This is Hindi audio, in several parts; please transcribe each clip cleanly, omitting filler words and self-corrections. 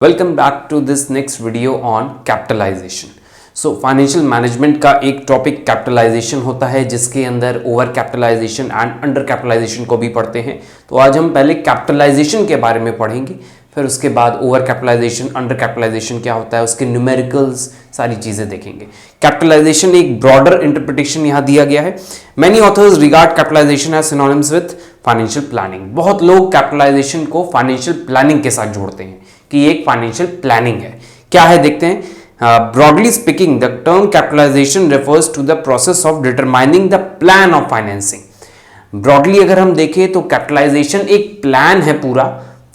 Welcome back to this next video on capitalisation. So financial management का एक टॉपिक कैपिटलाइजेशन होता है जिसके अंदर over capitalisation and under capitalisation को भी पढ़ते हैं। तो आज हम पहले कैपिटलाइजेशन के बारे में पढ़ेंगे, फिर उसके बाद ओवर कैपिटलाइजेशन, अंडर कैपिटलाइजेशन क्या होता है, उसके न्यूमेरिकल्स, सारी चीज़ें देखेंगे। कैपिटलाइजेशन एक ब्रॉडर इंटरप्रिटेशन यहाँ दिया गया है। Many authors regard capitalisation as synonyms with financial planning. बहुत लोग कैपिटलाइजेशन को फाइनेंशियल प्लानिंग के साथ जोड़ते हैं कि एक फाइनेंशियल प्लानिंग है। क्या है देखते हैं। Broadly speaking the term capitalisation refers to the process of determining the plan of financing. Broadly अगर हम देखें तो कैपिटलाइजेशन एक प्लान है पूरा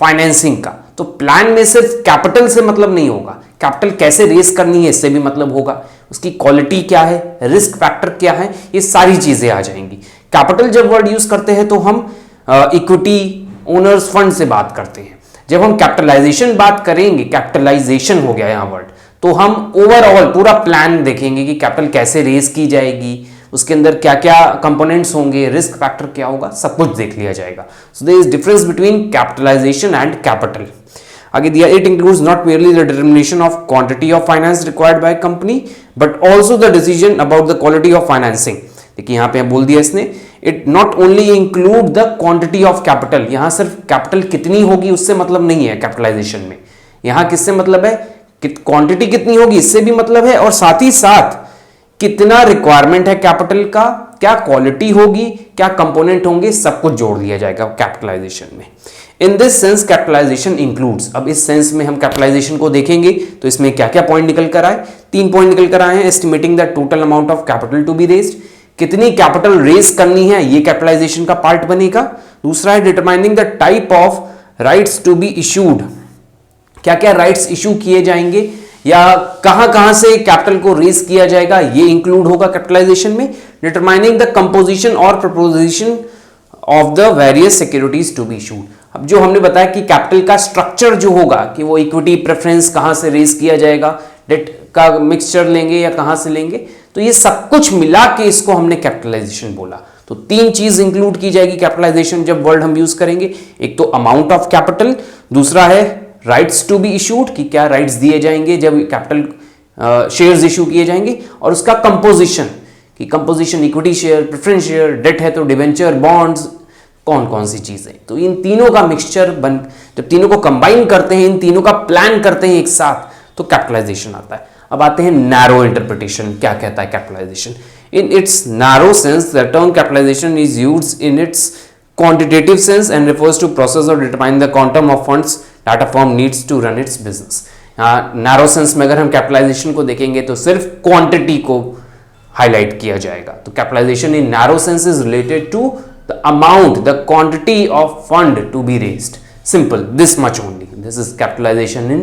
फाइनेंसिंग का। तो प्लान में सिर्फ कैपिटल से मतलब नहीं होगा, कैपिटल कैसे रेस करनी है इससे भी मतलब होगा, उसकी क्वालिटी क्या है, रिस्क फैक्टर क्या है, ये सारी चीजें आ जाएंगी। कैपिटल जब वर्ड यूज करते हैं तो हम इक्विटी ओनर्स फंड से बात करते हैं। जब हम कैपिटलाइजेशन बात करेंगे, कैपिटलाइजेशन हो गया यहां वर्ड, तो हम ओवरऑल पूरा प्लान देखेंगे कि कैपिटल कैसे रेस की जाएगी, उसके अंदर क्या क्या कंपोनेंट्स होंगे, रिस्क फैक्टर क्या होगा, सब कुछ देख लिया जाएगा। So there is difference between capitalisation and capital. आगे दिया, it includes not merely the determination of quantity of finance required by company but also the decision about the quality of financing. देखिए यहां पे बोल दिया इसने, it not only include the quantity of capital. यहां सिर्फ कैपिटल कितनी होगी उससे मतलब नहीं है कैपिटलाइजेशन में। यहां किससे मतलब है, क्वांटिटी कितनी होगी इससे भी मतलब है, और साथ ही साथ कितना रिक्वायरमेंट है कैपिटल का, क्या क्वालिटी होगी, क्या कंपोनेंट होंगे, सब कुछ जोड़ लिया जाएगा कैपिटलाइजेशन में। In this sense capitalisation includes, अब इस सेंस में हम कैपिटलाइजेशन को देखेंगे तो इसमें क्या क्या पॉइंट निकल कर आए, 3 पॉइंट निकल कर आए हैं। Estimating the total amount of capital to be raised, कितनी कैपिटल रेज करनी है ये कैपिटलाइजेशन का पार्ट बनेगा। दूसरा है determining the type of rights to be issued, क्या क्या राइट्स इशू किए जाएंगे या कहां कहां से कैपिटल को रेज किया जाएगा, ये इंक्लूड होगा कैपिटलाइजेशन में। डिटरमाइनिंग द कंपोजिशन और proposition of the various securities to be issued. अब जो हमने बताया कि कैपिटल का स्ट्रक्चर जो होगा कि वो इक्विटी प्रेफरेंस कहां से रेज किया जाएगा, डेट का मिक्सचर लेंगे या कहां से लेंगे, तो ये सब कुछ मिला के इसको हमने कैपिटलाइजेशन बोला। तो 3 चीज इंक्लूड की जाएगी कैपिटलाइजेशन जब वर्ड हम यूज करेंगे। एक तो अमाउंट ऑफ कैपिटल, दूसरा है राइट्स टू बी इशूड कि क्या राइट्स दिए जाएंगे जब कैपिटल शेयर्स इशू किए जाएंगे, और उसका कंपोजिशन कि composition equity share, preference share, debt है तो डिबेंचर, बॉन्ड्स, कौन कौन सी चीजें। तो इन तीनों का मिक्सचर बन, जब तीनों को कंबाइन करते हैं, इन तीनों का प्लान करते हैं एक साथ, तो कैपिटलाइजेशन आता है। अब आते हैं नैरो इंटरप्रिटेशन, क्या कहता है capitalisation. In its narrow sense the term capitalisation is used in its quantitative sense and refers to process of determine the quantum of funds that a firm needs to run its business. Narrow sense में अगर हम कैपिटलाइजेशन को देखेंगे तो सिर्फ क्वांटिटी को हाईलाइट किया जाएगा। तो capitalisation in narrow sense is related to the amount, the quantity of fund to be raised, simple, this much only, this is capitalization in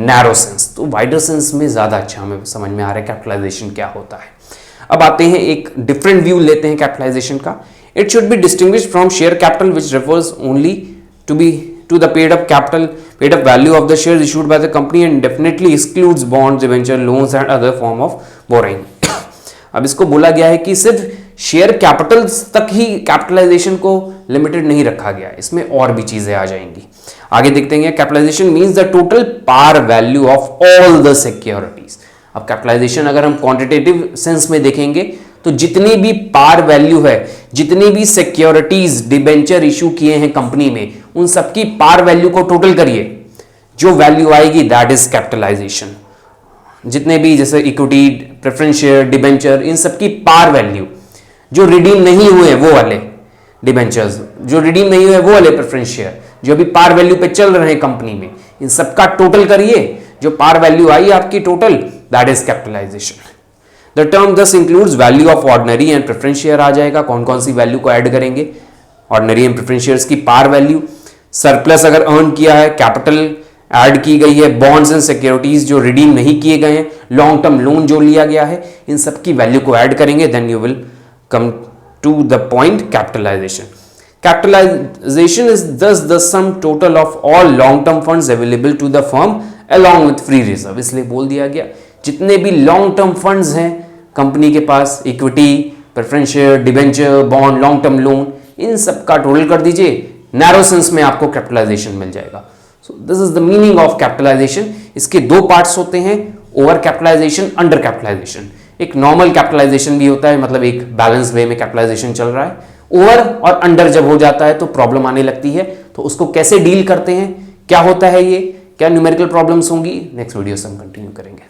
narrow sense। तो wider sense में ज्यादा अच्छा हमें समझ में आ रहा है कैपिटलाइजेशन क्या होता है। अब आते हैं एक डिफरेंट व्यू लेते हैं कैपिटलाइजेशन का। It should be distinguished from share capital which refers only to the paid up value of the shares issued by the company and definitely excludes bonds, debenture, loans and other form of borrowing। अब इसको बोला गया है कि सिर्फ शेयर कैपिटल तक ही कैपिटलाइजेशन को लिमिटेड नहीं रखा गया, इसमें और भी चीजें आ जाएंगी। आगे देखते हैं, capitalisation means the total par value of all the securities. अब कैपिटलाइजेशन अगर हम क्वांटिटेटिव सेंस में देखेंगे तो जितनी भी पार वैल्यू है, जितनी भी सिक्योरिटीज डिबेंचर इशू किए हैं कंपनी में, उन सबकी पार वैल्यू को टोटल करिए, जो वैल्यू आएगी दैट इज कैपिटलाइजेशन। जितने भी जैसे इक्विटी, प्रेफरेंस शेयर, डिबेंचर, इन सबकी पार वैल्यू, जो रिडीम नहीं हुए वो वाले डिबेंचर्स, जो रिडीम नहीं हुए वो वाले प्रेफरेंस शेयर, जो अभी पार वैल्यू पे चल रहे हैं कंपनी में, इन सबका टोटल करिए, जो पार वैल्यू आई आपकी total, that is capitalization. The term thus includes value of ordinary and preference share आ जाएगा। कौन कौन सी वैल्यू को ऐड करेंगे, ऑर्डिनरी एंड प्रेफरेंस शेयर्स की पार वैल्यू, सरप्लस अगर अर्न किया है, कैपिटल ऐड की गई है, बॉन्ड्स एंड सिक्योरिटीज जो रिडीम नहीं किए गए हैं, लॉन्ग टर्म लोन जो लिया गया है, इन सबकी वैल्यू को ऐड करेंगे, then you will come to the point capitalization. Capitalization is thus the sum total of all long term funds available to the firm along with free reserve। इसलिए बोल दिया गया जितने भी लॉन्ग टर्म फंड्स हैं कंपनी के पास, equity, preference share, debenture, bond, long term loan, इन सब का टोटल कर दीजिए, नैरो सेंस में आपको कैपिटलाइजेशन मिल जाएगा। So this is the meaning of capitalisation. इसके दो पार्ट्स होते हैं, ओवर कैपिटलाइजेशन, अंडर कैपिटलाइजेशन। एक नॉर्मल कैपिटलाइजेशन भी होता है, मतलब एक बैलेंस वे में कैपिटलाइजेशन चल रहा है। ओवर और अंडर जब हो जाता है तो प्रॉब्लम आने लगती है, तो उसको कैसे डील करते हैं, क्या होता है ये, क्या न्यूमेरिकल प्रॉब्लम्स होंगी, नेक्स्ट वीडियो से हम कंटिन्यू करेंगे।